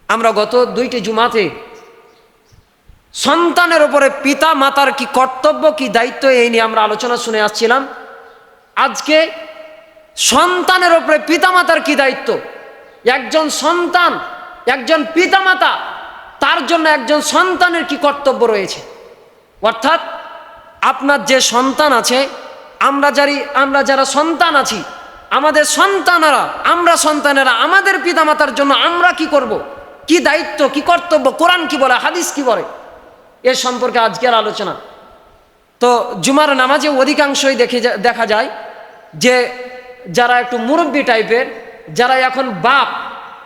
আমরা গত 2টি জুমাতে সন্তানের উপরে পিতা মাতার কি কর্তব্য কি দায়িত্ব এই নিয়ে আমরা আলোচনা শুনে আসছিলাম। আজকে সন্তানের উপরে পিতামাতার কি দায়িত্ব, একজন সন্তান একজন পিতামাতা তার জন্য একজন সন্তানের কি কর্তব্য রয়েছে। অর্থাৎ আপনার যে সন্তান আছে, আমরা যারা সন্তান আছি, আমাদের সন্তানেরা আমরা সন্তানেরা আমাদের পিতামাতার জন্য আমরা কি করব, কি দায়িত্ব কি কর্তব্য, কোরআন কি বলে হাদিস কি বলে, এ সম্পর্কে আজকের আলোচনা। তো জুমার নামাজে অধিকাংশই দেখা যায় যে যারা একটু মুরব্বী টাইপের, যারা এখন বাপ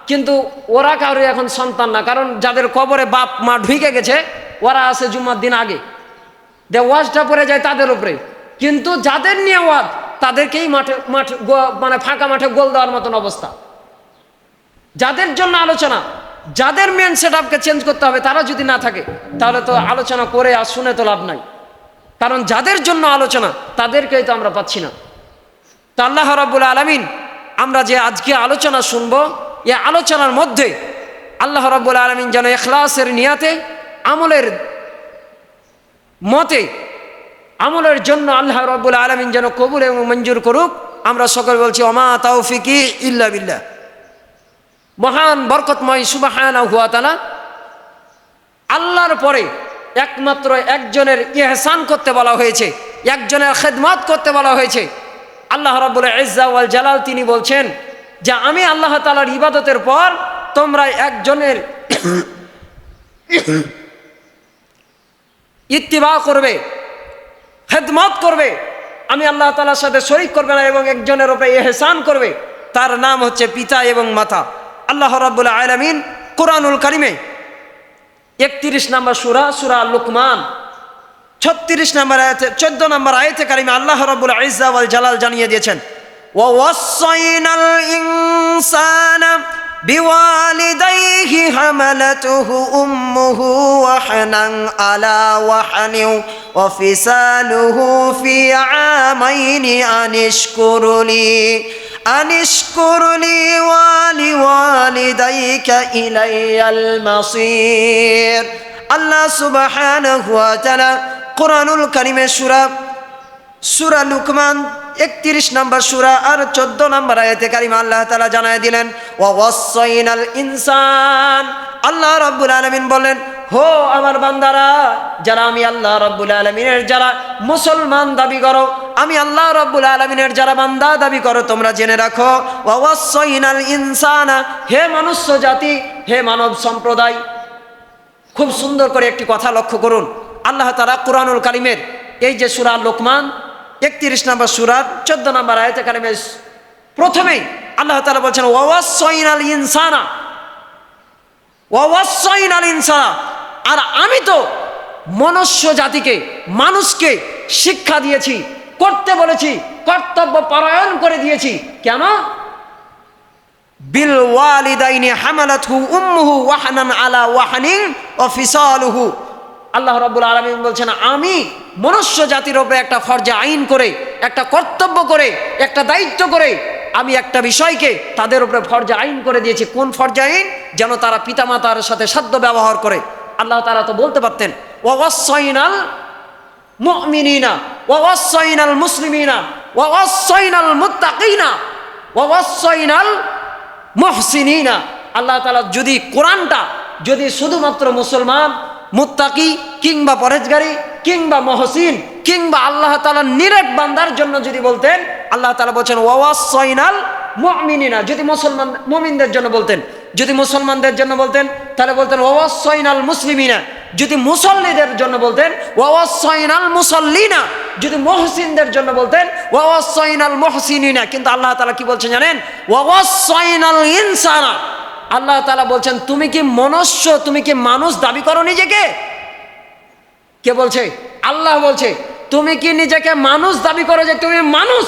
কিন্তু ওরা কারো এখন সন্তান না, কারণ যাদের কবরে বাপ মা ঢুকে গেছে ওরা আসে জুম্মার দিন আগে, ওয়াজটা পড়ে যায় তাদের উপরে, কিন্তু যাদের নিয়ে ওয়াজ তাদেরকেই মানে ফাঁকা মাঠে গোল দেওয়ার মতন অবস্থা। যাদের জন্য আলোচনা, যাদের মেন সেটআপকে চেঞ্জ করতে হবে তারা যদি না থাকে তাহলে তো আলোচনা করে আর শুনে তো লাভ নাই, কারণ যাদের জন্য আলোচনা তাদেরকেই তো আমরা পাচ্ছি না। তো আল্লাহ রাব্বুল আলামিন আমরা যে আজকে আলোচনা শুনবো, এই আলোচনার মধ্যে আল্লাহ রাব্বুল আলামিন যেন ইখলাসের নিয়াতে আমলের মতে আমলের জন্য আল্লাহ রাব্বুল আলামিন যেন কবুল এবং মঞ্জুর করুক। আমরা সকলে বলছি ওমা তাওফিকি ইল্লা বিল্লাহ। মহান বরকতময় সুবহানাহু ওয়া তাআলা আল্লাহর পরে একমাত্র একজনের ইহসান করতে বলা হয়েছে, একজনের খেদমত করতে বলা হয়েছে। আল্লাহ রাব্বুল ইজ্জা ওয়াল জালাল তিনি বলছেন যে আমি আল্লাহ তাআলার ইবাদতের পর তোমরা একজনের ইত্তিবা করবে, খেদমত করবে, আমি আল্লাহ তাআলার সাথে শরীক করবে না এবং একজনের উপরে ইহসান করবে, তার নাম হচ্ছে পিতা এবং মাতা। আল্লাহ রাব্বুল আলামিন কোরআনুল কারিমে 31 নম্বর সূরা লুকমান 36 নম্বর আয়াতে 14 নম্বর আয়াতে কারিমে আল্লাহ রাব্বুল ইজ্জা ওয়াল জালাল জানিয়ে দিয়েছেন ওয়া ওয়াসাইনাল ইনসানা বিওয়ালিদাইহি হামালাতুহু উম্মুহু ওয়াহনান আলা ওয়াহনিন ওয়া ফিসালুহু ফি আমাইনি আনিশকুরলি ওয়ালিওয়ালিদাইকা ইলাইয়াল মাসির। আল্লাহ সুবহানাহু ওয়া তাআলা কোরআনুল কারিমে সূরা লুকমান 31 নম্বর সূরা আর 14 নম্বর আয়াতে কারিমা আল্লাহ তাআলা জানায় দিলেন ওয়া ওয়াসাইনাল ইনসান। আল্লাহ রাব্বুল আলামিন বলেন, হো আমার বান্দারা, যারা আমি আল্লাহ রাব্বুল আলামিনের যারা মুসলমান দাবি করো, আমি আল্লাহ রাব্বুল আলামিনের যারা বান্দা দাবি করো, তোমরা জেনে রাখো ওয়া ওয়াসাইনাল ইনসানা, হে মনুষ্য জাতি, হে মানব সম্প্রদায়। খুব সুন্দর করে একটি কথা লক্ষ্য করুন, আল্লাহ তাআলা কোরআনুল কারিমের এই যে সূরা লুকমান 31 নম্বর সূরার 14 নম্বর আয়াতে কারিমে প্রথমেই আল্লাহ তাআলা বলছেন ওয়া ওয়াসাইনাল ইনসানা, ওয়া ওয়াসাইনাল ইনসানা, আর আমি তো মনুষ্য জাতিকে মানুষকে শিক্ষা দিয়েছি, করতে বলেছি, কর্তব্য পরায়ণ করে দিয়েছি। কেন? বিল ওয়ালিদাইনি হামালাতহু উম্মুহু ওয়াহনান আলা ওয়াহনিন ওয়া ফিসালুহু। আল্লাহ রাব্বুল আলামিন বলছেন আমি মনুষ্য জাতির উপরে একটা ফরজে আইন করে, একটা কর্তব্য করে, একটা দায়িত্ব করে আমি একটা বিষয়কে তাদের উপরে ফরজে আইন করে দিয়েছি। কোন ফরজে আইন? যেন তারা পিতামাতার সাথে সাধ্য ব্যবহার করে। আল্লাহ তাআলা তো বলতে পারতেন ওয়া ওয়াসাইনাল মুমিনিনা ওয়া ওয়াসাইনাল মুসলিমিনা ওয়া ওয়াসাইনাল মুত্তাকিনা ওয়া ওয়াসাইনাল মুহসিনিনা। আল্লাহ তাআলা যদি কোরআনটা যদি শুধুমাত্র মুসলমান, মুত্তাকি কিংবা পরেজগারি কিংবা মহসিন কিংবা আল্লাহ তাআলার নিরেট বান্দার জন্য যদি বলতেন, আল্লাহ তাআলা বলছেন ওয়া ওয়াসাইনাল মুমিনিনা, যদি মুসলমান মুমিনদের জন্য বলতেন, যদি মুসলমানদের জন্য বলতেন তাহলে বলতেন ওয়া ওয়াসাইনাল মুসলিমিনা, যদি মুসল্লিদের জন্য বলতেন ওয়া ওয়াসাইনাল মুসাল্লিনা, যদি মুহসিনদের জন্য বলতেন ওয়া ওয়াসাইনাল মুহসিনিনা। কিন্তু আল্লাহ তাআলা কি বলছেন জানেন? ওয়া ওয়াসাইনাল ইনসানা। আল্লাহ তাআলা বলছেন তুমি কি মনুষ্য, তুমি কি মানুষ দাবি করো নিজেকে? কে বলছে? আল্লাহ বলছে তুমি কি নিজেকে মানুষ দাবি করো যে তুমি মানুষ?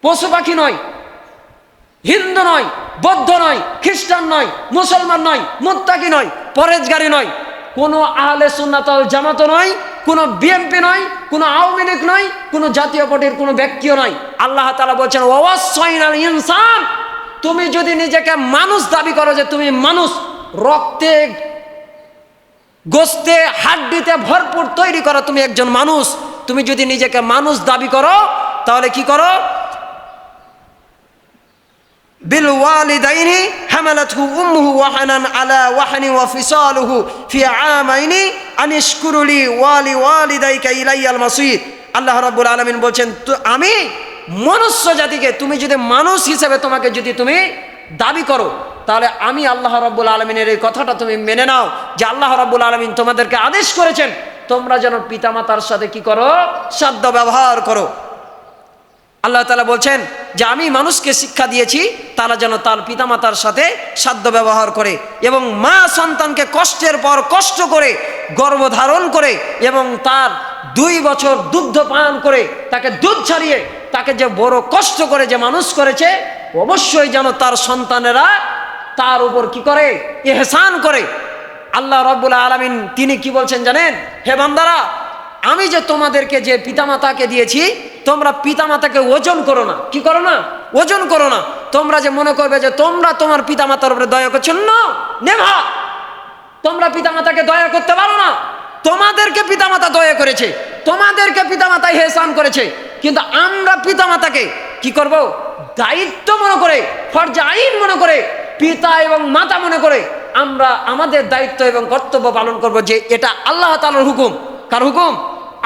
পশু পাখি নয়, হিন্দু নয়, বৌদ্ধ নয়, খ্রিস্টান নয়, মুসলমান নয়, মুত্তাকি নয়, পরেজগারি নয়, কোনো আহলে সুন্নাত ওয়াল জামাত নয়, কোনো বিএনপি নয়, কোনো আওয়ামী লীগ নয়, কোনো জাতীয় পার্টির কোনো ব্যক্তিও নয়। আল্লাহ তাআলা বলছেন ওয়া ওয়াসাইনাল ইনসান, তুমি যদি নিজেকে মানুষ দাবি করো, যে তুমি মানুষ, রক্তে গোস্তে হাড্ডিতে ভরপুর তৈরি করো, তুমি একজন মানুষ, তুমি যদি নিজেকে মানুষ দাবি করো, তাহলে কি করো? বিল ওয়ালিদাইনি হামালাতহু উম্মুহু ওয়াহানান আলা ওয়াহানি ওয়া ফিসালুহু ফি আমাইনি আনিশকুরু লি ওয়া লিওয়ালিদাইকা ইলাইয়াল মাসির। আল্লাহ রাব্বুল আলামিন বলছেন, আমি মনুষ্য জাতিকে, তুমি যদি মানুষ হিসেবে তোমাকে যদি তুমি দাবি করো, তাহলে আমি আল্লাহ রাব্বুল আলামিনের এই কথাটা তুমি মেনে নাও, যে আল্লাহ রাব্বুল আলামিন তোমাদেরকে আদেশ করেছেন তোমরা যেন পিতামাতার সাথে কি করো? সদ্য ব্যবহার করো। আল্লাহ তাআলা বলছেন যে আমি মানুষকে শিক্ষা দিয়েছি তারা যেন তার পিতামাতার সাথে সদ্য ব্যবহার করে, এবং মা সন্তানকে কষ্টের পর কষ্ট করে গর্ভধারণ করে এবং তার 2 বছর দুগ্ধ পান করে তাকে দুধ ছাড়িয়ে তাকে যে বড় কষ্ট করে যে মানুষ করেছে, অবশ্যই যেন তার সন্তানেরা তার উপর কি করে? ইহসান করে। আল্লাহ রাব্বুল আলামিন তিনি কি বলছেন জানেন? হে বান্দারা, আমি যে তোমাদেরকে যে পিতামাতাকে দিয়েছি, তোমরা পিতামাতাকে ওজন করো না। কি করো না? ওজন করো না। তোমরা যে মনে করবে যে তোমরা তোমার পিতামাতার উপরে দয়া করছো, না, নেভা। তোমরা পিতামাতাকে দয়া করতে পারো না। তোমাদেরকে পিতামাতা দয়া করেছে, তোমাদেরকে পিতামাতা ইহসান করেছে, কিন্তু আমরা পিতামাতাকে কি করব? দায়িত্ব মনে করে, ফরজে আইন মনে করে, পিতা এবং মাতা মনে করে আমরা আমাদের দায়িত্ব এবং কর্তব্য পালন করব, যে এটা আল্লাহ তাআলার হুকুম। কার হুকুম?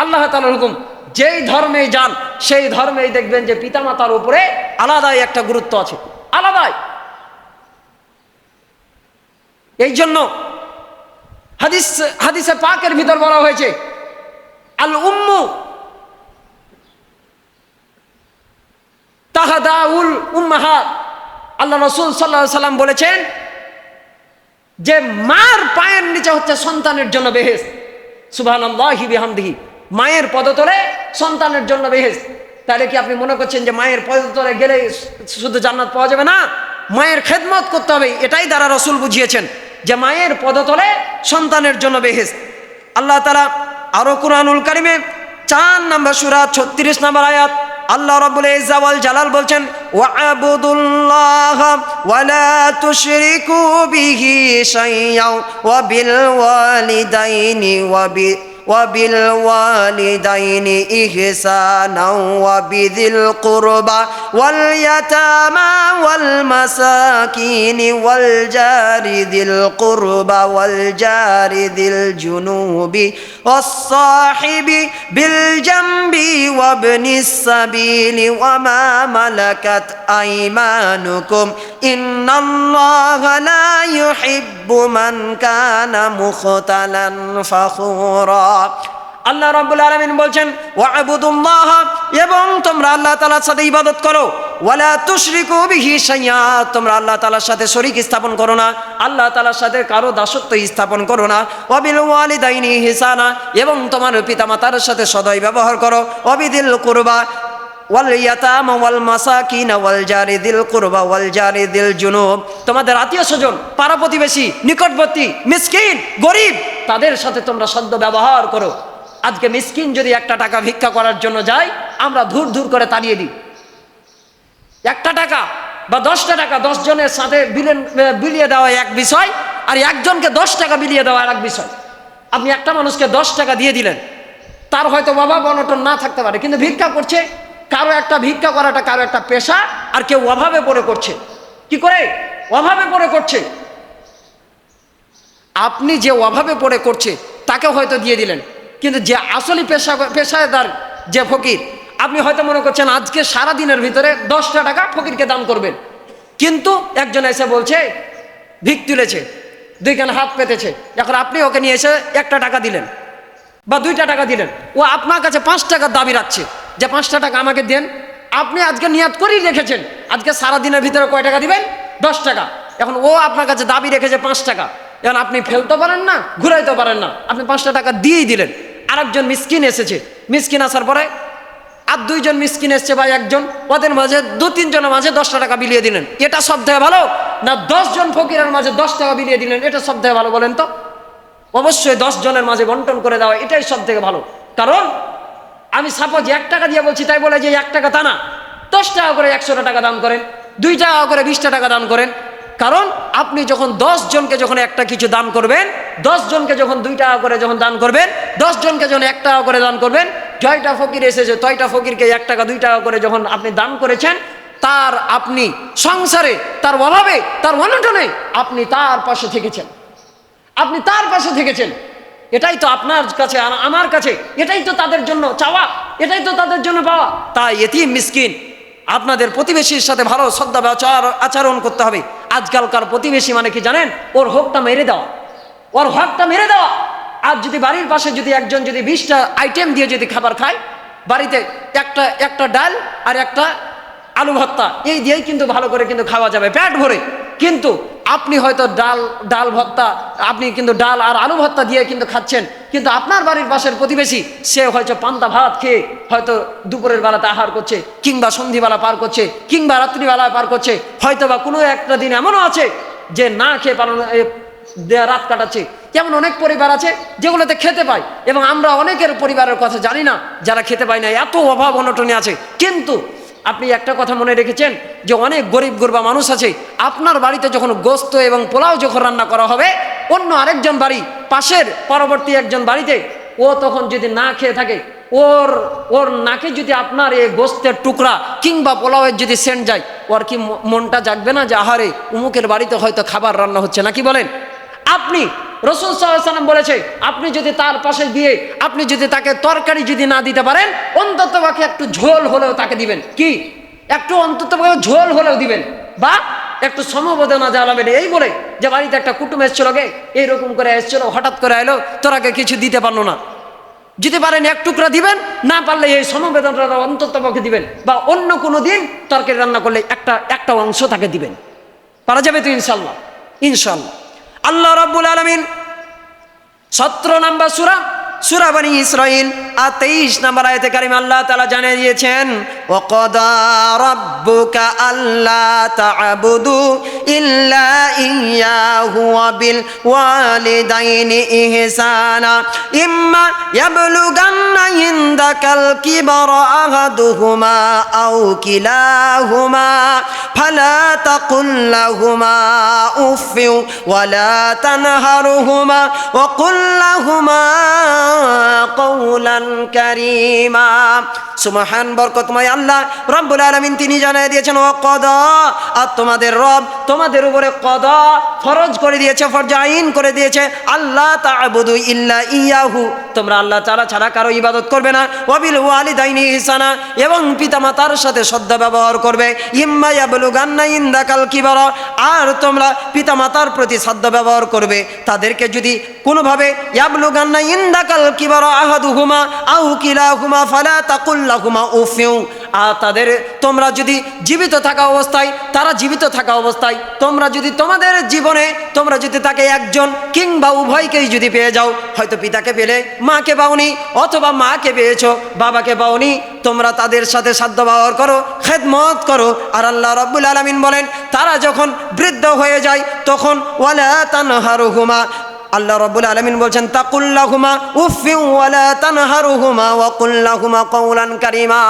আল্লাহ তাআলার হুকুম। যেই ধর্মেই যান সেই ধর্মেই দেখবেন যে পিতামাতার উপরে আলাদাই একটা গুরুত্ব আছে, আলাদাই। এই জন্য হাদিসে পাকের ভিতর বলা হয়েছে, আল উম্মু তাহাদাউল উম্মাহাত। আল্লাহ রাসূল সাল্লাল্লাহু আলাইহি সাল্লাম বলেছেন যে মার পায়ের নিচে হচ্ছে সন্তানের জন্য বেহেশত। সুবহানাল্লাহি বিহামদিহি। মায়ের পদতলে সন্তানের জন্য বেহেশত। তাহলে কি আপনি মনে করছেন যে মায়ের পদতলে গেলে শুধু জান্নাত পাওয়া যাবে? না, মায়ের খেদমত করতে হবে। এটাই দ্বারা রাসূল বুঝিয়েছেন যে মায়ের পদতলে সন্তানের জন্য বেহেশত। আল্লাহ তাআলা আরো কুরআনুল কারীমে 4 নম্বর সূরা 36 নম্বর আয়াত আল্লাহ রাব্বুল ইজ্জা ওয়াল জালাল বলছেন, ওয়া'বুদুল্লাহা ওয়া লা তুশরিকু বিহি শাইয়্যান ওয়া বিল ওয়ালিদাইনি وبالوالدين إحسانا وبذي القربى واليتامى والمساكين والجار ذي القربى والجار ذي الجنوب والصاحب بالجنب وابن السبيل وما ملكت أيمانكم إن الله لا يحب من كان مختالا فخورا। আল্লাহ রাব্বুল আলামিন বলছেন, ওয়া'বুদুল্লাহ, এবং তোমরা আল্লাহ তাআলার সাথে ইবাদত করো, ওয়ালা তুশরিকু বিহি শাইয়্যা, তোমরা আল্লাহ তাআলার সাথে শরীক স্থাপন করো না, আল্লাহ তাআলার সাথে কারো দাসত্ব স্থাপন করো না। ওয়াবিল ওয়ালিদাইনি ইহসানা, এবং তোমার পিতামাতার সাথে সদয় ব্যবহার করো। ওয়াবিদিল কুরবা ওয়াল ইয়াতামা ওয়াল মাসাকিন ওয়াল জারি দিল কুরবা ওয়াল জারি দিল জুনুব, তোমাদের আত্মীয় স্বজন, পাড়া প্রতিবেশী, নিকটবর্তী, মিসকিন, গরিব, তাদের সাথে তোমরা সদ্য ব্যবহার করো। আজকে মিসকিন যদি 1 টাকা ভিক্ষা করার জন্য যায়, আমরা ধুর ধুর করে তাড়িয়ে দিই। 1 টাকা বা 10 টাকা 10 জনের সাথে বিলিয়ে দেওয়া এক বিষয়, আর একজনকে 10 টাকা বিলিয়ে দেওয়া আর এক বিষয়। আপনি একটা মানুষকে 10 টাকা দিয়ে দিলেন, তার হয়তো অভাব অনটন না থাকতে পারে, কিন্তু ভিক্ষা করছে। কারো একটা ভিক্ষা করাটা কারো একটা পেশা, আর কেউ অভাবে পড়ে করছে। কি করে? অভাবে পড়ে করছে। আপনি যে অভাবে পড়ে করছে তাকে হয়তো দিয়ে দিলেন, কিন্তু যে আসলে পেশাদার যে ফকির, আপনি হয়তো মনে করছেন আজকে সারা দিনের ভিতরে 10টা টাকা ফকিরকে দান করবেন, কিন্তু একজন এসে বলছে ভিক তুলেছে, 2 খান হাত পেতেছে, এখন আপনি ওকে নিয়ে এসে 1টা টাকা দিলেন বা 2টা টাকা দিলেন, ও আপনার কাছে 5 টাকার দাবি রাখছে যে 5টা টাকা আমাকে দেন। আপনি আজকে নিয়াত করেই রেখেছেন আজকে সারা দিনের ভিতরে কয় টাকা দিবেন? 10 টাকা। এখন ও আপনার কাছে দাবি রেখেছে 5 টাকা, এখন আপনি ফেলতে পারেন না, ঘুরাইতে পারেন না, আপনি 5টা টাকা দিয়েই দিলেন। আরেকজন মিসকিন এসেছে, মিসকিন আসার পরে আর 2 জন মিসকিন এসছে বা একজন, ওদের মাঝে 2-3 জনের মাঝে 10টা টাকা বিলিয়ে দিলেন। এটা সব থেকে ভালো না 10 জন ফকিরের মাঝে 10 টাকা বিলিয়ে দিলেন? এটা সব থেকে ভালো বলেন তো? অবশ্যই 10 জনের মাঝে বন্টন করে দেওয়া, এটাই সব থেকে ভালো। কারণ আমি সাপোজ 1 টাকা দিয়ে বলছি তাই বলে যে 1 টাকা তা না, 10 টাকা করে 100টা টাকা দান করেন, 2 টাকা করে 20টা টাকা দান করেন। কারণ আপনি যখন 10 জনকে যখন একটা কিছু দান করবেন, 10 জনকে যখন 2 টাকা করে যখন দান করবেন, 10 জনকে যখন 1 টাকা করে দান করবেন, জয়টা ফকির এসেছে, তয়টা ফকিরকে 1 টাকা 2 টাকা করে যখন আপনি দান করেছেন, তার আপনি সংসারে, তার অভাবে, তার অনটনে আপনি তার পাশে থেকেছেন, আপনি তার পাশে থেকেছেন। এটাই তো আপনার কাছে আর আমার কাছে, এটাই তো তাদের জন্য চাওয়া, এটাই তো তাদের জন্য পাওয়া। তাই এতিম মিসকিন আপনাদের প্রতিবেশীর সাথে ভালো শ্রদ্ধা আচরণ করতে হবে। আজকালকার প্রতিবেশী মানে কি জানেন? ওর হকটা মেরে দেওয়া, ওর হকটা মেরে দেওয়া। আর যদি বাড়ির পাশে যদি একজন যদি 20টা আইটেম দিয়ে যদি খাবার খায়, বাড়িতে একটা ডাল আর একটা আলু ভর্তা, এই দিয়েই কিন্তু ভালো করে কিন্তু খাওয়া যাবে পেট ভরে। কিন্তু আপনি হয়তো ডাল ভর্তা, আপনি কিন্তু ডাল আর আলু ভর্তা দিয়ে কিন্তু খাচ্ছেন, কিন্তু আপনার বাড়ির পাশের প্রতিবেশী সে হয়তো পান্তা ভাত খেয়ে হয়তো দুপুরের বেলাতে আহার করছে, কিংবা সন্ধিবেলা পার করছে, কিংবা রাত্রিবেলা পার করছে, হয়তো বা কোনো একটা দিন এমনও আছে যে না খেয়ে রাত কাটাচ্ছে। যেমন অনেক পরিবার আছে যেগুলোতে খেতে পায়, এবং আমরা অনেকের পরিবারের কথা জানি না যারা খেতে পায় না, এত অভাব অনটনে আছে। কিন্তু আপনি একটা কথা মনে রেখেছেন যে অনেক গরিব গুরবা মানুষ আছে, আপনার বাড়িতে যখন গোস্ত এবং পোলাও যখন রান্না করা হবে, অন্য আরেকজন বাড়ি পাশের পরবর্তী একজন বাড়িতে ও তখন যদি না খেয়ে থাকে, ওর নাকে যদি আপনার এই গোস্তের টুকরা কিংবা পোলাওয়ের যদি সেন্ট যায়, ওর কি মনটা জাগবে না যে আহারে উমুকের বাড়িতে হয়তো খাবার রান্না হচ্ছে, নাকি বলেন? আপনি রাসূল সাল্লাল্লাহু আলাইহি ওয়াসাল্লাম বলেছে, আপনি যদি তার পাশে গিয়ে আপনি যদি তাকে তরকারি যদি না দিতে পারেন, অন্তত পক্ষে একটু ঝোল হলেও তাকে দিবেন। কি একটু অন্তত পক্ষে ঝোল হলেও দিবেন, বা একটু সমবেদনা জানাবেন। এই বলে যে বাড়িতে একটা কুটুম এসেছিল, গে এইরকম করে এসেছিল, হঠাৎ করে এলো, তোরাকে কিছু দিতে পারলো না, যদি পারেন 1 টুকরা দিবেন, না পারলে এই সমবেদনাটা অন্তত পক্ষে দিবেন, বা অন্য কোনো দিন তরকারি রান্না করলে একটা অংশ তাকে দিবেন। পারা যাবে তো ইনশাল্লাহ? ইনশাল্লাহ। আল্লাহ রাব্বুল আলামিন 17 নম্বর সূরা বনী ইসরাঈল 23 নম্বর আয়াতে কারিমা আল্লাহ তাআলা জানিয়ে দিয়েছেন, ওয়া ক্বাদা রাব্বুকা আল্লা তা'বুদু ইল্লা ইয়্যাহু ওয়া বিল ওয়ালিদাইনি ইহসানা ইম্মা ইয়াবলুগান্না ইনদাকাল কিবারা আহাদুহুমা আও কিলাহুমা ফালা তাকুল লাহুমা উফফিন ওয়া লা তানহারহুমা ওয়া কুল লাহুমা কওলান কারীমা। সুবহান, বরকতময় আল্লাহ রব্বুল আলামিন তিনি জানিয়ে দিয়েছেন, ওয়া ক্বাদা, আর তোমাদের রব তোমাদের উপরে ক্বাদা ফরজ করে দিয়েছে, ফরজ আইন করে দিয়েছে, আল্লাহ তা'বুদু ইল্লা ইয়াহু, তোমরা আল্লাহ তাআলা ছাড়া কারো ইবাদত করবে না, ওয়া বিল ওয়ালিদাইনি ইহসানা, এবং পিতামাতার সাথে সদ্য ব্যবহার করবে, ইম্মা ইয়াবলুগান্না ইনদাকাল কিবারা, আর তোমরা পিতামাতার প্রতি সদ্য ব্যবহার করবে, তাদেরকে যদি কোনোভাবে ইয়াবলুগান্না ইনদাকাল কিবারা আহাদুহুমা আও কিলাহুমা ফালা তাকুল লাহুমা উফিউ, আর তাদের তোমরা যদি জীবিত থাকা অবস্থায়, তারা জীবিত থাকা অবস্থায় তোমরা যদি তোমাদের জীবনে তোমরা যদি তাকে একজন কিংবা উভয়কেই যদি পেয়ে যাও, হয়তো পিতাকে পেলে মাকে পাওনি, অথবা মাকে পেয়েছো বাবাকে পাওনি, তোমরা তাদের সাথে সাধ্য ব্যবহার করো, খেদমত করো। আর আল্লাহ রাব্বুল আলামিন বলেন, তারা যখন বৃদ্ধ হয়ে যায় তখন ওয়ালা তানহারুহুমা, আল্লাহ রাব্বুল আলামিন বলছেন, তাকুল লাহুমা উফফিন ওয়ালা তানহারুহুমা ওয়া কুল লাহুমা কওলান কারীমা।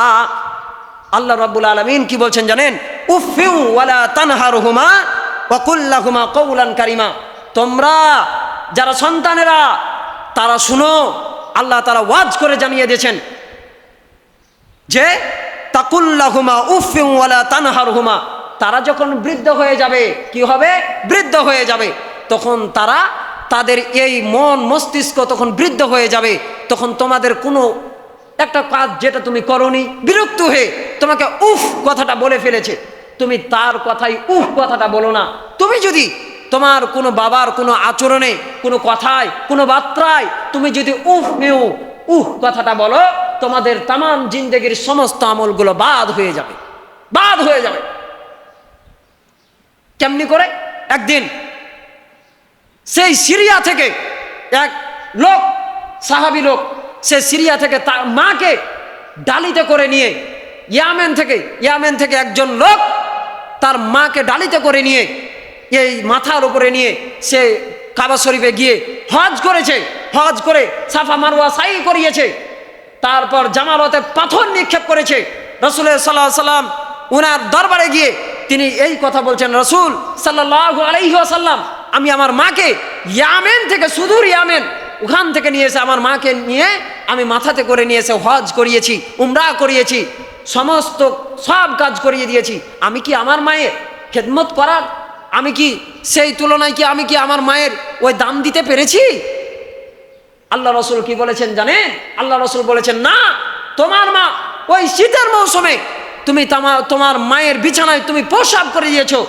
আল্লাহ রাব্বুল আলামিন কি বলছেন জানেন? উফফিন ওয়ালা তানহারুহুমা ওয়া কুল লাহুমা কওলান কারীমা। তোমরা যারা সন্তানেরা তারা শুনো, আল্লাহ তাআলা ওয়াজ করে জানিয়ে দিয়েছেন যে তাকুল লাহুমা উফফিন ওয়ালা তানহারুহুমা, তারা যখন বৃদ্ধ হয়ে যাবে, কি হবে? বৃদ্ধ হয়ে যাবে, তখন তাদের এই মন মস্তিষ্ক তখন বৃদ্ধ হয়ে যাবে, তখন তোমাদের কোনো একটা কাজ যেটা তুমি করনি, বিরক্ত হয়ে তোমাকে উফ কথাটা বলে ফেলেছে, তুমি তার কথাই উফ কথাটা বলো না। তুমি যদি তোমার কোনো বাবার কোনো আচরণে, কোনো কথায়, কোনো বার্তায় তুমি যদি উফ মেউ উফ কথাটা বলো, তোমাদের তামাম জিন্দেগির সমস্ত আমলগুলো বাদ হয়ে যাবে, বাদ হয়ে যাবে। কেমনি করে? একদিন সেই সিরিয়া থেকে এক লোক, সাহাবী লোক, সে সিরিয়া থেকে তার মাকে ডালিতে করে নিয়ে, ইয়ামেন থেকে একজন লোক তার মাকে ডালিতে করে নিয়ে এই মাথার উপরে নিয়ে সে কাবা শরীফে গিয়ে হজ করেছে, হজ করে সাফা মারওয়া সাই করিয়েছে, তারপর জামালতে পাথর নিক্ষেপ করেছে। রাসূল সাল্লাল্লাহু আলাইহি ওয়াসাল্লাম উনার দরবারে গিয়ে তিনি এই কথা বলছেন, রাসূল সাল্লাল্লাহু আলাইহি ওয়াসাল্লাম আমি আমার মাকে ইয়ামেন থেকে, সুদূর ইয়ামেন, ওখান থেকে নিয়ে এসে আমার মাকে নিয়ে আমি মাথাতে করে নিয়ে এসে হজ করিয়েছি, উমরা করিয়েছি, সমস্ত সব কাজ করিয়ে দিয়েছি। আমি কি আমার মায়ের খেদমত করার, আমি কি সেই তুলনায় কি আমি কি আমার মায়ের ওই দাম দিতে পেরেছি? আল্লাহ রসুল কি বলেছেন জানেন? আল্লাহ রসুল বলেছেন, না, তোমার মা ওই শীতের মৌসুমে তুমি তোমার মায়ের বিছানায় তুমি প্রসাব করে দিয়েছো,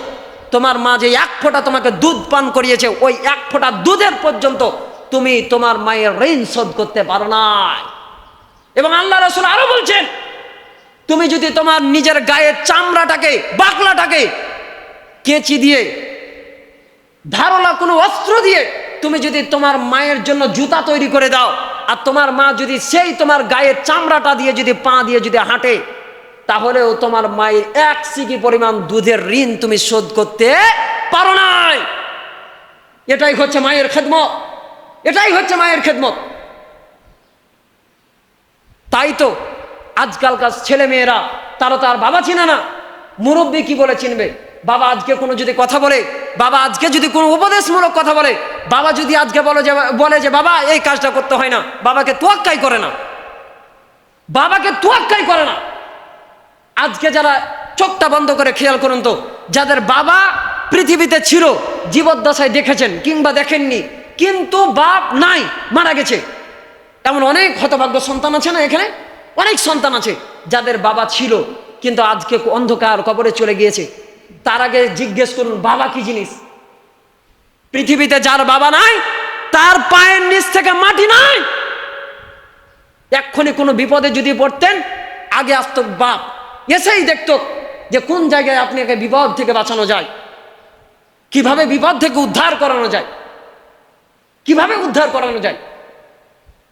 তোমার মা যে এক ফোঁটা তোমাকে দুধ পান করিয়েছে, ওই এক ফোঁটা দুধের পর্যন্ত তুমি তোমার মায়ের ঋণ শোধ করতে পারো না। এবং আল্লাহ রসুল আরো বলছেন, তুমি যদি তোমার নিজের গায়ের চামড়াটাকে, বাকলাটাকে কেচি দিয়ে, ধারালো কোনো অস্ত্র দিয়ে তুমি যদি তোমার মায়ের জন্য জুতা তৈরি করে দাও, আর তোমার মা যদি সেই তোমার গায়ের চামড়াটা দিয়ে যদি পা দিয়ে যদি হাঁটে, তাহলেও তোমার মায়ের এক সিকি পরিমাণ দুধের ঋণ তুমি শোধ করতে পারো না। এটাই হচ্ছে মায়ের খেদমত, এটাই হচ্ছে মায়ের খেদমত। তাই তো আজকালকার ছেলে মেয়েরা তারা তার বাবা চিনে না। মুরব্বী কি বলে চিনবে? বাবা আজকে কোনো যদি কথা বলে, বাবা আজকে যদি কোনো উপদেশমূলক কথা বলে, বাবা যদি আজকে বলে যে বাবা এই কাজটা করতে হয় না, বাবাকে তোয়াক্কাই করে না, বাবাকে তোয়াক্কাই করে না। আজকে যারা চোখটা বন্ধ করে খেয়াল করুন তো, যাদের বাবা পৃথিবীতে ছিল, জীবদ্দশায় দেখেছেন কিংবা দেখেননি, কিন্তু বাপ নাই, মারা গেছে, এমন অনেক হতভাগ্য সন্তান আছে না এখানে? অনেক সন্তান আছে যাদের বাবা ছিল কিন্তু আজকে অন্ধকার কবরে চলে গিয়েছে। তার আগে জিজ্ঞেস করুন বাবা কি জিনিস। পৃথিবীতে যার বাবা নাই তার পায়ের নিচ থেকে মাটি নাই। এক্ষুনি কোনো বিপদে যদি পড়তেন, আগে আসতো বাপ, এসেই দেখতো যে কোন জায়গায় আপনাকে বিপদ থেকে বাঁচানো যায়, কিভাবে বিপদ থেকে উদ্ধার করানো যায়, কিভাবে উদ্ধার করানো যায়।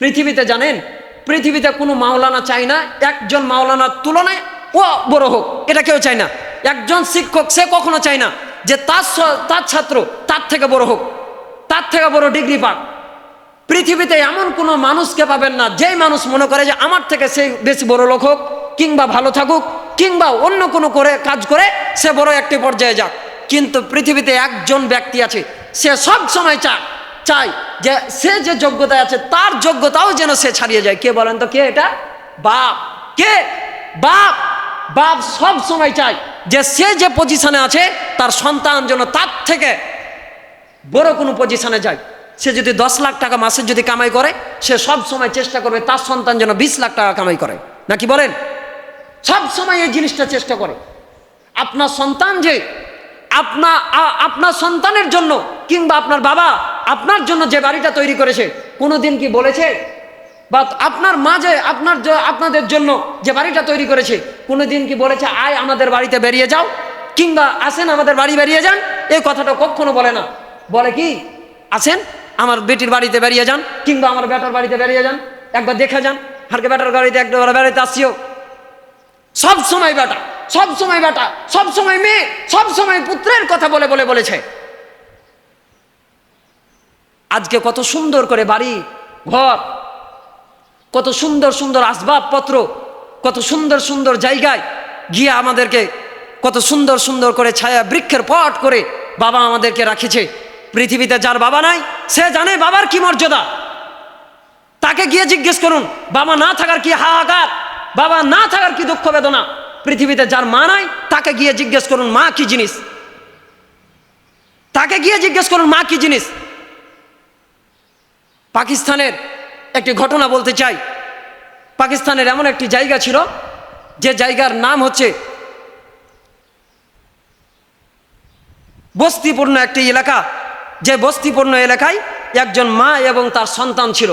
পৃথিবীতে জানেন, পৃথিবীতে কোনো মাওলানা চায় না একজন মাওলানার তুলনায় ও বড় হোক, এটা কেউ চায় না। একজন শিক্ষক সে কখনো চায় না যে তার ছাত্র তার থেকে বড় হোক, তার থেকে বড় ডিগ্রি পাক। পৃথিবীতে এমন কোনো মানুষকে পাবেন না যেই মানুষ মনে করে যে আমার থেকে সে বেশি বড় লোক হোক, কিংবা ভালো থাকুক, কিংবা অন্য কোনো করে কাজ করে সে বড় একটি পর্যায়ে যাক। কিন্তু পৃথিবীতে একজন ব্যক্তি আছে, সে সব সময় চায় যে সে যে যোগ্যতায় আছে তার যোগ্যতাও যেন সে ছাড়িয়ে যায়। কে বলেন তো? কে এটা? বাপ। কে? বাপ। বাপ সব সময় চায় যে সে যে পজিশনে আছে তার সন্তান যেন তার থেকে বড় কোনো পজিশনে যায়। সে যদি 10 লাখ টাকা মাসে যদি কামাই করে, সে সব সময় চেষ্টা করবে তার সন্তান যেন 20 লাখ টাকা কামাই করে, নাকি বলেন? সব সময় এই জিনিসটা চেষ্টা করে। আপনার সন্তান যে আপনার সন্তানের জন্য কিংবা আপনার বাবা আপনার জন্য যে বাড়িটা তৈরি করেছে, কোনোদিন কি বলেছে? বা আপনার মা যে আপনাদের জন্য যে বাড়িটা তৈরি করেছে, কোনোদিন কি বলেছে আয় আমাদের বাড়িতে বেরিয়ে যাও, কিংবা আসেন আমাদের বাড়ি বেরিয়ে যান? এই কথাটা কখনো বলে না। বলে কি, আসেন আমার বেটির বাড়িতে বেরিয়ে যান, কিংবা আমার বেটার বাড়িতে বেরিয়ে যান, একবার দেখে যান, হারকে বেটার বাড়িতে একবার বেড়াইতে আসছিও। সব সময় বেটা, সব সময় বেটা, সব সময় মেয়ে, সব সময় পুত্রের কথা বলেছে। আজকে কত সুন্দর করে বাড়ি ঘর, কত সুন্দর সুন্দর আসবাবপত্র, কত সুন্দর সুন্দর জায়গায় গিয়ে আমাদেরকে কত সুন্দর সুন্দর করে ছায়া বৃক্ষের পট করে বাবা আমাদেরকে রাখেছে। পৃথিবীতে যার বাবা নাই সে জানে বাবার কি মর্যাদা। তাকে গিয়ে জিজ্ঞেস করুন বাবা না থাকার কি হাহাকার, বাবা না থাকার কি দুঃখ বেদনা। পৃথিবীতে যার মা নাই তাকে গিয়ে জিজ্ঞেস করুন মা কি জিনিস, তাকে গিয়ে জিজ্ঞেস করুন মা কি জিনিস। পাকিস্তানের একটি ঘটনা বলতে চাই। পাকিস্তানের এমন একটি জায়গা ছিল যে জায়গার নাম হচ্ছে বস্তিপূর্ণ একটি এলাকা। যে বস্তিপূর্ণ এলাকায় একজন মা এবং তার সন্তান ছিল,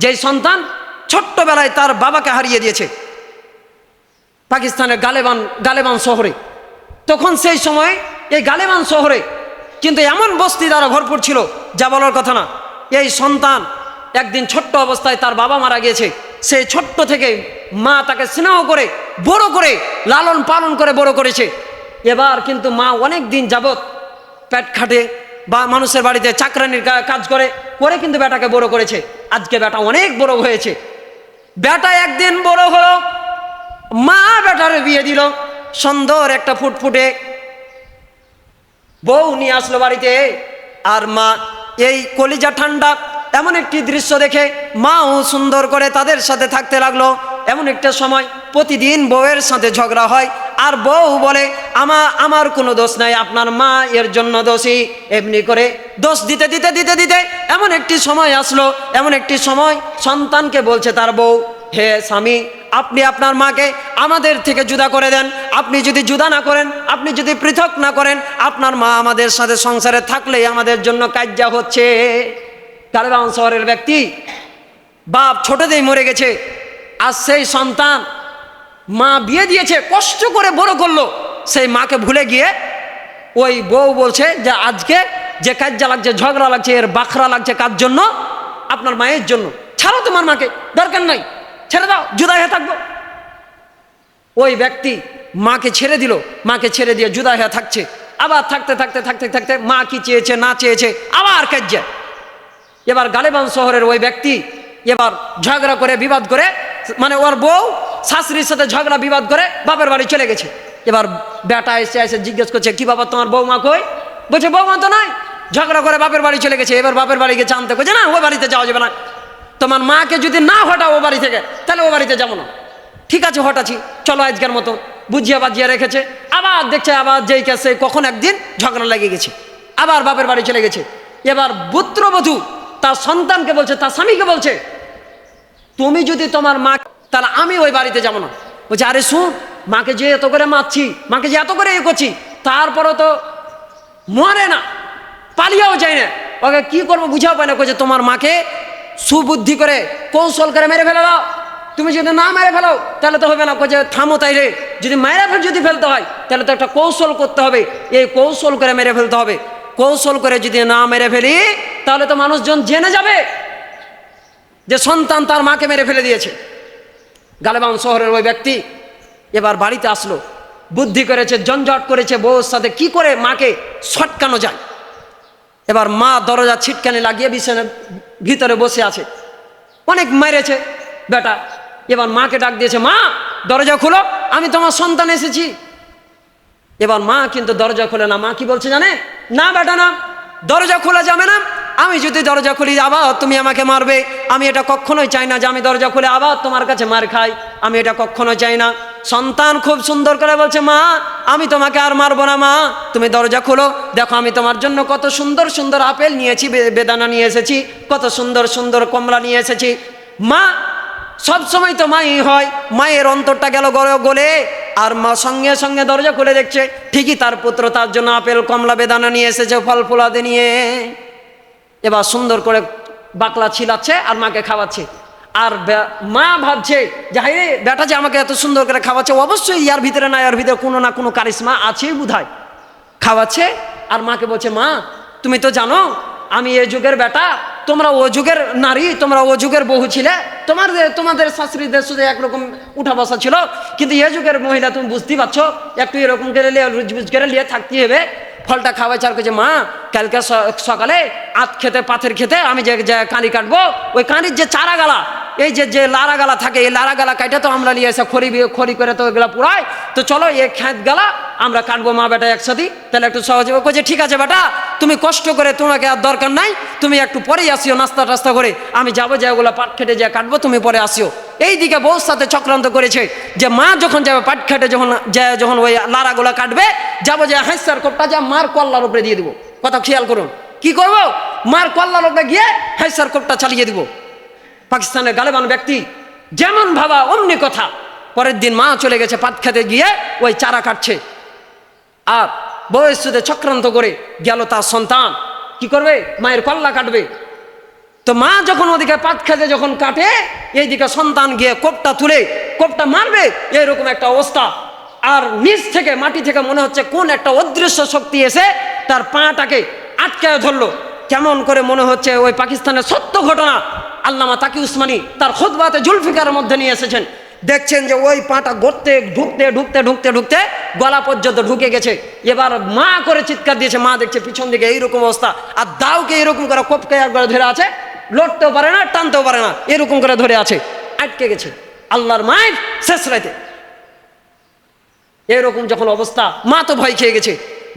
যেই সন্তান ছোট্টবেলায় তার বাবাকে হারিয়ে দিয়েছে পাকিস্তানের গালেবান শহরে। তখন সেই সময় এই গালেবান শহরে কিন্তু এমন বস্তি দ্বারা ভরপুর ছিল যা বলার কথা না। এই সন্তান একদিন ছোট্ট অবস্থায় তার বাবা মারা গিয়েছে। সেই ছোট্ট থেকে মা তাকে স্নেহ করে বড় করে লালন পালন করে বড় করেছে। এবার কিন্তু মা অনেক দিন যাবৎ পেট খাটে বা মানুষের বাড়িতে চাকরানির কাজ করে কিন্তু বেটাকে বড় করেছে। আজকে বেটা অনেক বড় হয়েছে। বেটা একদিন বড় হলো, মা বেটারে বিয়ে দিল। সুন্দর একটা ফুটফুটে বউ নিয়ে আসলো বাড়িতে। আর মা এই কলিজা ঠান্ডা এমন একটি দৃশ্য দেখে মাও সুন্দর করে তাদের সাথে থাকতে লাগলো। এমন একটা সময় প্রতিদিন বউয়ের সাথে ঝগড়া হয়, আর বউ বলে আমার কোনো দোষ নাই, আপনার মা এর জন্য দোষী। এমনি করে দোষ দিতে দিতে দিতে দিতে এমন একটি সময় আসলো, এমন একটি সময় সন্তানকে বলছে তার বউ, হে স্বামী, আপনি আপনার মাকে আমাদের থেকে জুদা করে দেন। আপনি যদি জুদা না করেন, আপনি যদি পৃথক না করেন, আপনার মা আমাদের সাথে সংসারে থাকলেই আমাদের জন্য কাজ্জা হচ্ছে। গালেবান শহরের ব্যক্তি, বাপ ছোটতেই মরে গেছে, আর সেই সন্তান মা বিয়ে দিয়েছে, কষ্ট করে বড় করলো, সেই মাকে ভুলে গিয়ে ওই বউ বলছে যে আজকে যে কাজ্জা লাগছে, ঝগড়া লাগছে, এর বাখরা লাগছে কার জন্য? আপনার মায়ের জন্য। ছাড়ো তোমার মাকে, দরকার নাই, ছেড়ে দাও, জুদা হয়ে থাকবো। ওই ব্যক্তি মাকে ছেড়ে দিল, মাকে ছেড়ে দিয়ে জুদা হয়ে থাকছে। আবার থাকতে থাকতে থাকতে থাকতে মা কি চেয়েছে না চেয়েছে আবার কাজ্জা। এবার গালেবান শহরের ওই ব্যক্তি এবার ঝগড়া করে বিবাদ করে, মানে ওর বউ শাশুড়ির সাথে ঝগড়া বিবাদ করে বাপের বাড়ি চলে গেছে। এবার বেটা এসে এসে জিজ্ঞেস করছে, কি বাবা তোমার বৌমা কই? বলছে বৌমা তো নাই, ঝগড়া করে বাপের বাড়ি চলে গেছে। এবার বাপের বাড়ি গিয়ে জানতে করছে, না ও বাড়িতে যাওয়া যাবে না, তোমার মাকে যদি না হটাও ও বাড়ি থেকে, তাহলে ও বাড়িতে যাবো না। ঠিক আছে হটাছি, চলো আজকের মতো, বুঝিয়ে বাজিয়ে রেখেছে। আবার দেখছে আবার যেই কাছে কখন একদিন ঝগড়া লেগে গেছে, আবার বাপের বাড়ি চলে গেছে। এবার পুত্রবধূ তার সন্তানকে বলছে, তার স্বামীকে বলছে, তুমি যদি তোমার মা, তাহলে আমি ওই বাড়িতে যাবো না। বলছে আরে শুন, মাকে যে এত করে মারছি, মাকে যে এত করে এ করছি, তারপরও তো মরে না, পালিয়েও যায় না, ওকে কি করবো বুঝাও পায় না। বলছে তোমার মাকে সুবুদ্ধি করে কৌশল করে মেরে ফেলে দাও, তুমি যদি না মেরে ফেলো তাহলে তো হবে না। বলছে থামো তাইলে, যদি মেরে যদি ফেলতে হয় তাহলে তো একটা কৌশল করতে হবে, এই কৌশল করে মেরে ফেলতে হবে। কৌশল করে যদি না মেরে ফেলি তাহলে তো মানুষজন জেনে যাবে যে সন্তান তার মাকে মেরে ফেলে দিয়েছে। গালেবান শহরের ওই ব্যক্তি এবার বাড়িতে আসলো, বুদ্ধি করেছে, জঞ্জট করেছে বউর সাথে কি করে মাকে ছটকানো যায়। এবার মা দরজা ছিটকানি লাগিয়ে বিছানার ভিতরে বসে আছে, অনেক মেরেছে বেটা। এবার মাকে ডাক দিয়েছে, মা দরজা খুলো, আমি তোমার সন্তান এসেছি। এবার মা কিন্তু দরজা খুলে না। মা কি বলছে জানে? না বেটা না, দরজা খোলা যাবে না, আমি যদি দরজা খুলি আবার তুমি আমাকে মারবে, আমি এটা কখনোই চাই না যে আমি দরজা খুলে আবার তোমার কাছে মার খাই, আমি এটা কখনোই চাই না। সন্তান খুব সুন্দর করে বলছে, মা আমি তোমাকে আর মারবো না, মা তুমি দরজা খোলো, দেখো আমি তোমার জন্য কত সুন্দর সুন্দর আপেল নিয়েছি, বেদানা নিয়ে এসেছি, কত সুন্দর সুন্দর কমলা নিয়ে এসেছি। মা সব সময় তো মাই হয়, মায়ের অন্তরটা গেল গলে, আর মা সঙ্গে সঙ্গে দরজা খুলে দেখছে ঠিকই তার পুত্র তার জন্য আপেল কমলা বেদানা নিয়ে এসেছে, ফল ফুলাতে নিয়ে। এবার সুন্দর করে বাকলা ছিলাচ্ছে আর মাকে খাওয়াচ্ছে। আর মা ভাবছে যে হাই রে, বেটা যে আমাকে এত সুন্দর করে খাওয়াচ্ছে, অবশ্যই ইয়ার ভিতরে না ইয়ার ভিতরে কোনো না কোনো কারিশমা আছেই বোধহয়। খাওয়াচ্ছে আর মাকে বলছে, মা তুমি তো জানো আমি এ যুগের বেটা, তোমরা ও যুগের নারী, তোমরা ও যুগের বহু ছিলে, তোমাদের শাশুড়িদের সাথে একরকম উঠা বসা ছিল, কিন্তু এ যুগের মহিলা তুমি বুঝতেই পারছো, একটু এরকম করে রুজবুজ করে নিয়ে থাকতে হবে। ফলটা খাওয়াই চার কেছে, মা কালকে সকালে আত খেতে পাথের খেতে আমি যে কাঁড়ি কাটবো, ওই কাঁড়ির যে চারা গালা, এই যে লারা গালা থাকে, এই লারা গালা কাটা তো আমরা নিয়ে এসে খড়ি করে তো এগুলা পুরাই, তো চলো এই খ্যাত গালা আমরা কাটবো মা বেটা একসাথে, তাহলে একটু সহজে। ও কইছে ঠিক আছে বেটা, তুমি কষ্ট করে, তোমাকে আর দরকার নাই, তুমি একটু পরেই আসিও নাস্তা টাস্তা করে, আমি যাবো যে ওগুলো পাট খেটে যা কাটবো, তুমি পরে আসিও। এইদিকে বউর সাথে চক্রান্ত করেছে যে মা যখন যাবে পাট খেটে, যখন ওই লারাগুলা কাটবে, যাবো যে হাঁসার কোপটা যা মার কল্লার উপরে দিয়ে দিব। কথা খেয়াল করুন, কি করবো, মার কল্লার উপরে গিয়ে হাঁসার কোপটা চালিয়ে দিব। পাকিস্তানের গালেবান ব্যক্তি যেমন ভাবা অমনি কথা। পরের দিন মা চলে গেছে পাট খেতে গিয়ে ওই চারা কাটছে, আর বউয়ের সাথে চক্রান্ত করে গেল তার সন্তান কি করবে, মায়ের কল্লা কাটবে। তো মা যখন ওদিকে পাট খেতে যখন কাটে, এইদিকে সন্তান গিয়ে কোপটা তুলে কোপটা মারবে, এরকম একটা অবস্থা। আর নিচ থেকে মাটি থেকে মনে হচ্ছে কোন একটা অদৃশ্য শক্তি এসে তার পাটাকে আটকায় ধরলো। কেমন করে মনে হচ্ছে ওই পাকিস্তানের সত্য ঘটনা আল্লামা তাকি উসমানী তার খুতবাতে জুলফিকারের মধ্যে নিয়ে এসেছেন। দেখছেন যে ওই পাটা ঢুকতে ঢুকতে গলা পর্যন্ত ঢুকে গেছে। এবার মা করে চিৎকার দিয়েছে, মা দেখছে পিছন দিকে এইরকম অবস্থা, আর দাউকে এরকম করে কোপকে একবার ধরে আছে, লড়তেও পারে না, টানতেও পারে না, এরকম করে ধরে আছে, আটকে গেছে। আল্লাহর মায়ের শেষ রাতে এরকম যখন অবস্থা, মা তো ভয় খেয়ে গেছে।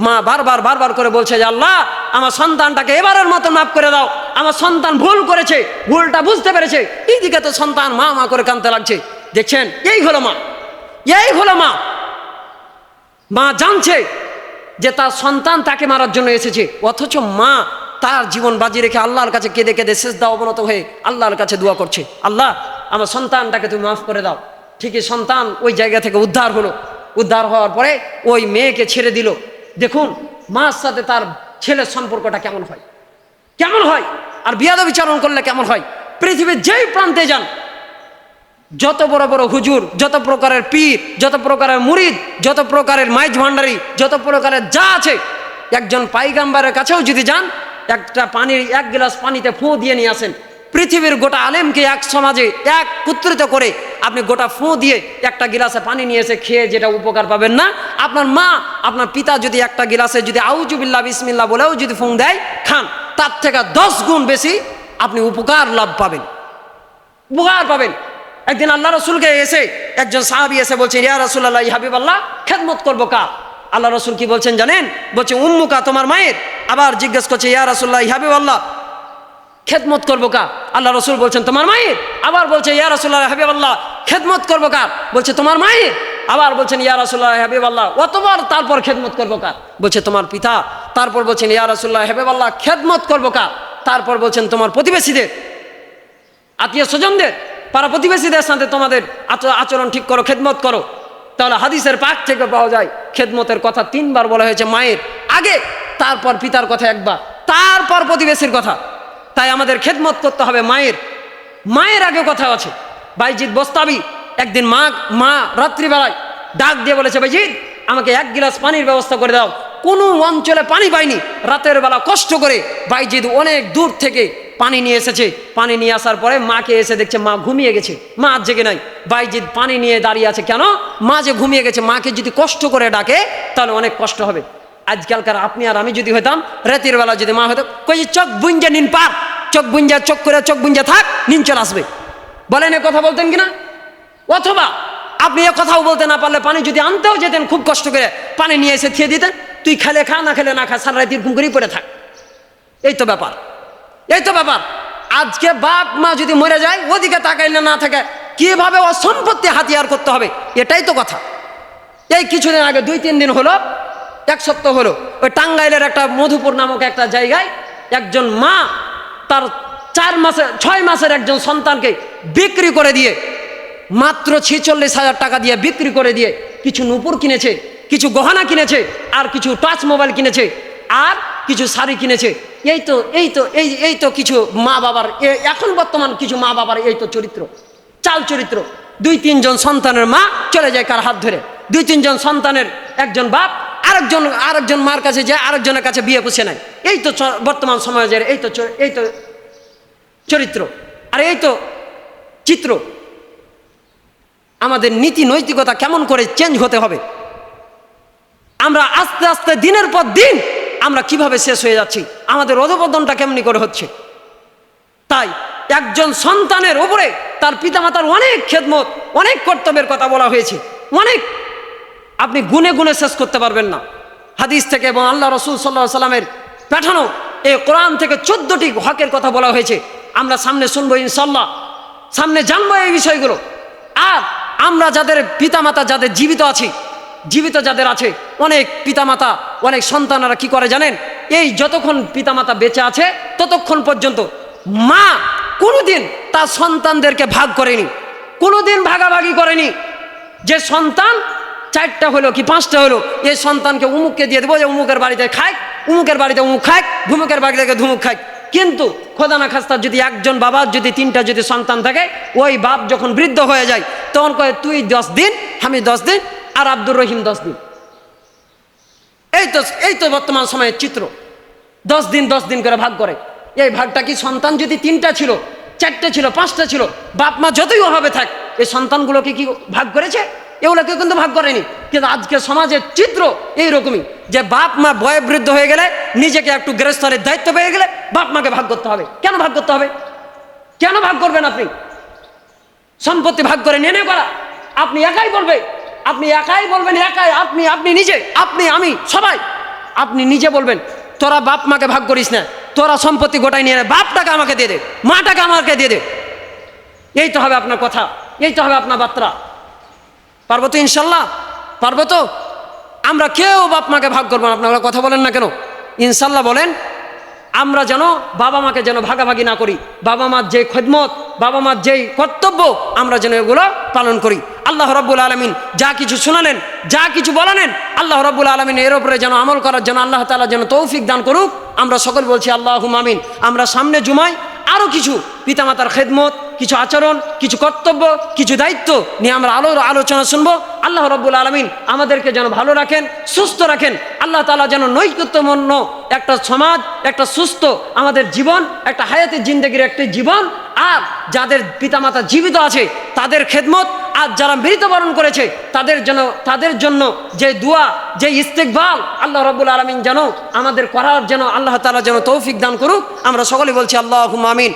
মা বারবার করে বলছে যে আল্লাহ আমার সন্তানটাকে এবারের মতো মাফ করে দাও, আমার সন্তান ভুল করেছে, ভুলটা বুঝতে পেরেছে। এইদিকে তো সন্তান মা মা করে কাঁদতে লাগছে। দেখছেন, এই হলো মা, এই হলো মা। মা জানছে যে তার সন্তান তাকে মারার জন্য এসেছে, অথচ মা তার জীবন বাজি রেখে আল্লাহর কাছে কেঁদে কেঁদে সিজদা অবনত হয়ে আল্লাহর কাছে দোয়া করছে, আল্লাহ আমার সন্তানটাকে তুমি মাফ করে দাও। ঠিকই সন্তান ওই জায়গা থেকে উদ্ধার হলো। উদ্ধার হওয়ার পরে ওই মেয়েকে ছেড়ে দিল। দেখুন মার সাথে তার ছেলের সম্পর্কটা কেমন হয়, কেমন হয়, আর বিয়াদবি চারণ করলে কেমন হয়। পৃথিবীর যেই প্রান্তে যান, যত বড় বড় হুজুর, যত প্রকারের পীর, যত প্রকারের মুরিদ, যত প্রকারের মাইজ ভান্ডারি, যত প্রকারের যা আছে, একজন পাইগাম্বারের কাছেও যদি যান, একটা পানির এক গ্লাস পানিতে ফু দিয়ে নিয়ে আসেন। পৃথিবীর গোটা আলেমকে এক সমাজে একত্রিত করে আপনি গোটা ফু দিয়ে একটা গিলাসে পানি নিয়ে এসে খেয়ে যেটা উপকার পাবেন না, আপনার মা আপনার পিতা যদি একটা গিলাসে যদি আউজুবিল্লাহ বিসমিল্লাহ বলেও যদি ফুঁ দেয় খান, তার থেকে 10 গুণ বেশি আপনি উপকার লাভ পাবেন, উপকার পাবেন। একদিন আল্লাহ রসুলকে এসে একজন সাহাবী এসে বলছে, ইয়া রাসূলুল্লাহ হাবিবাল্লাহ খেদমত করবো কার? আল্লাহ রসুল কি বলছেন জানেন? বলছে উম্মুকা, তোমার মায়ের। আবার জিজ্ঞেস করছে, ইয়া রাসূলুল্লাহ হাবিবাল্লাহ খেদমত করবো কার? আল্লাহ রসুল বলছেন তোমার মায়ের। আবার বলছে ইয়া রাসূলুল্লাহ হাবিবাল্লাহ খেদমত করবো কার? বলছে তোমার মায়ের। আবার বলছেন ইয়া রাসূলুল্লাহ হাবিবাল্লাহ অতবার তারপর খেদমত করবো কার? বলছে তোমার পিতা। তারপর বলছেন ইয়া রাসূলুল্লাহ হাবিবাল্লাহ খেদমত করবো কার? তারপর বলছেন তোমার প্রতিবেশীদের, আত্মীয় স্বজনদের, পাড়া প্রতিবেশীদের সাথে তোমাদের আচরণ ঠিক করো, খেদমত করো। তাহলে হাদিসের পাক থেকে পাওয়া যায় খেদমতের কথা 3 বার বলা হয়েছে মায়ের আগে, তারপর পিতার কথা 1 বার, তারপর প্রতিবেশীর কথা। তাই আমাদের খেদমত করতে হবে মায়ের, মায়ের আগে কথা আছে। বাইজিদ বোস্তামি একদিন মা রাত্রিবেলায় ডাক দিয়ে বলেছে, বাইজিদ আমাকে 1 গিলাস পানির ব্যবস্থা করে দাও। কোনো অঞ্চলে পানি পায়নি, রাতের বেলা কষ্ট করে বাইজিদ অনেক দূর থেকে পানি নিয়ে এসেছে। পানি নিয়ে আসার পরে মাকে এসে দেখছে মা ঘুমিয়ে গেছে, মা আর জেগে নাই। বাইজিদ পানি নিয়ে দাঁড়িয়ে আছে, কেন? মা যে ঘুমিয়ে গেছে, মাকে যদি কষ্ট করে ডাকে তাহলে অনেক কষ্ট হবে। আজকালকার আপনি আর আমি যদি হইতাম, রাতের বেলা যদি মা হতো, কই চোখ বুঞ্জা নিন পার, চোখ বুঞ্জা, চোখ করে চোখ বুঞ্জা থাক, নিন চলে আসবে, বলেন এ কথা বলতেন কিনা? অথবা আপনি এ কথাও বলতে না পারলে পানি যদি আনতেও যেতেন, খুব কষ্ট করে পানি নিয়ে এসে থিয়ে দিতেন, তুই খেলে খা, না খেলে না খা, সারা রাত ঘুম করেই পড়ে থাক। এই তো ব্যাপার, এই তো ব্যাপার। আজকে বাপ মা যদি মরে যায়, ওদিকে তাকাইলে না থাকে, কিভাবে ও সম্পত্তি হাতিয়ার করতে হবে, এটাই তো কথা। এই কিছুদিন আগে 2-3 দিন হলো, 1 সপ্তাহ হলো, ওই টাঙ্গাইলের একটা মধুপুর নামক একটা জায়গায় একজন মা তার 6 মাসের একজন সন্তানকে বিক্রি করে দিয়ে, মাত্র 46,000 টাকা দিয়ে বিক্রি করে দিয়ে কিছু নূপুর কিনেছে, কিছু গহনা কিনেছে, আর কিছু টাচ মোবাইল কিনেছে, আর কিছু শাড়ি কিনেছে। এই তো কিছু মা বাবার, এখন বর্তমান কিছু মা বাবার এই তো চরিত্র, চাল চরিত্র। 2-3 জন সন্তানের মা চলে যায় কার হাত ধরে, 2-3 জন সন্তানের একজন বাপ আরেকজন মার কাছে যায়, আরেকজনের কাছে বিয়ে পুষে নেয়। এই তো বর্তমান সমাজের এই তো চরিত্র, আর এই তো চিত্র। আমাদের নীতি নৈতিকতা কেমন করে চেঞ্জ হতে হবে? আমরা আস্তে আস্তে দিনের পর দিন আমরা কিভাবে শেষ হয়ে যাচ্ছি, আমাদের অধঃপতনটা কেমনি করে হচ্ছে। তাই একজন সন্তানের উপরে তার পিতামাতার অনেক খেদমত, অনেক কর্তব্যের কথা বলা হয়েছে, অনেক, আপনি গুনে গুনে শেষ করতে পারবেন না। হাদিস থেকে এবং আল্লাহ রসুল সাল্লাল্লাহু আলাইহি সাল্লামের পাঠানো এই কোরআন থেকে 14টি হকের কথা বলা হয়েছে। আমরা সামনে শুনবো ইনশাআল্লাহ, সামনে জানবো এই বিষয়গুলো। আর আমরা যাদের পিতামাতা যাদের জীবিত যাদের আছে, অনেক পিতামাতা, অনেক সন্তানরা কি করে জানেন? এই যতক্ষণ পিতামাতা বেঁচে আছে ততক্ষণ পর্যন্ত মা কোনোদিন তার সন্তানদেরকে ভাগ করেনি, কোনোদিন ভাগাভাগি করেনি। যে সন্তান 4টা হলো কি 5টা হলো, এই সন্তানকে উমুককে দিয়ে দেবো, যে উমুকের বাড়িতে খায়, উমুকের বাড়িতে উমুক খায়, ধুমুকের বাড়ি থেকে ধুমুক খায়। কিন্তু খোদা না খাস্তা যদি একজন বাবার যদি 3টা যদি সন্তান থাকে, ওই বাপ যখন বৃদ্ধ হয়ে যায় তখন কয় তুই 10 দিন, আমি 10 দিন, আর আব্দুর রহিম 10 দিন। এই তো বর্তমান সময়ের চিত্র। 10 দিন করে ভাগ করে। এই ভাগটা কি সন্তান যদি 3টা ছিল, 4টে ছিল, 5টা ছিল, বাপ মা যতই অভাবে থাক, এই সন্তানগুলোকে কি ভাগ করেছে? এগুলোকে কিন্তু ভাগ করেনি। কিন্তু আজকে সমাজের চিত্র এইরকমই, যে বাপ মা বয়োবৃদ্ধ হয়ে গেলে, নিজেকে একটু গৃহস্থের দায়িত্ব পেয়ে গেলে বাপ মাকে ভাগ করতে হবে। কেন ভাগ করতে হবে? কেন ভাগ করবেন আপনি? সম্পত্তি ভাগ করে নিয়ে করা আপনি একাই বলবে, আপনি একাই বলবেন, একাই আপনি নিজে, আপনি আমি সবাই আপনি নিজে বলবেন তোরা বাপ মাকে ভাগ করিস না, তোরা সম্পত্তি গোটাই নিয়ে নে, বাপটাকে আমাকে দিয়ে দে, মাটাকে আমাকে দিয়ে দে। এই তো হবে আপনার কথা, এই তো হবে আপনার বার্তা। পারবো তো ইনশাল্লাহ? পারবো তো? আমরা কেউ বাপ মাকে ভাগ করবো না। আপনারা কথা বলেন না কেন? ইনশাল্লাহ বলেন। আমরা যেন বাবা মাকে যেন ভাগাভাগি না করি, বাবা মার যে খেদমত, বাবা মার যেই কর্তব্য, আমরা যেন এগুলো পালন করি। আল্লাহ রাব্বুল আলামিন যা কিছু শোনালেন, যা কিছু বলালেন, আল্লাহ রাব্বুল আলামিন এর উপরে যেন আমল করার জন্য আল্লাহ তাআলা যেন তৌফিক দান করুক। আমরা সকল বলছি আল্লাহুম্মা আমিন। আমরা সামনে জুমায় আরও কিছু পিতামাতার খেদমত, কিছু আচরণ, কিছু কর্তব্য, কিছু দায়িত্ব নিয়ে আমরা আলোচনা শুনবো। আল্লাহ রাব্বুল আলামিন আমাদেরকে যেন ভালো রাখেন, সুস্থ রাখেন। আল্লাহ তাআলা যেন নৈকট্যপূর্ণ একটা সমাজ, একটা সুস্থ আমাদের জীবন, একটা হায়াতের জিন্দেগির একটি জীবন, আর যাদের পিতামাতা জীবিত আছে তাদের খেদমত, আর যারা মৃত্যুবরণ করেছে তাদের জন্য যে দোয়া, যে ইস্তেগফার আল্লাহ রাব্বুল আলামিন যেন আমাদের করার যেন আল্লাহ তাআলা যেন তৌফিক দান করুক। আমরা সকলে বলছি আল্লাহুম্মা আমিন।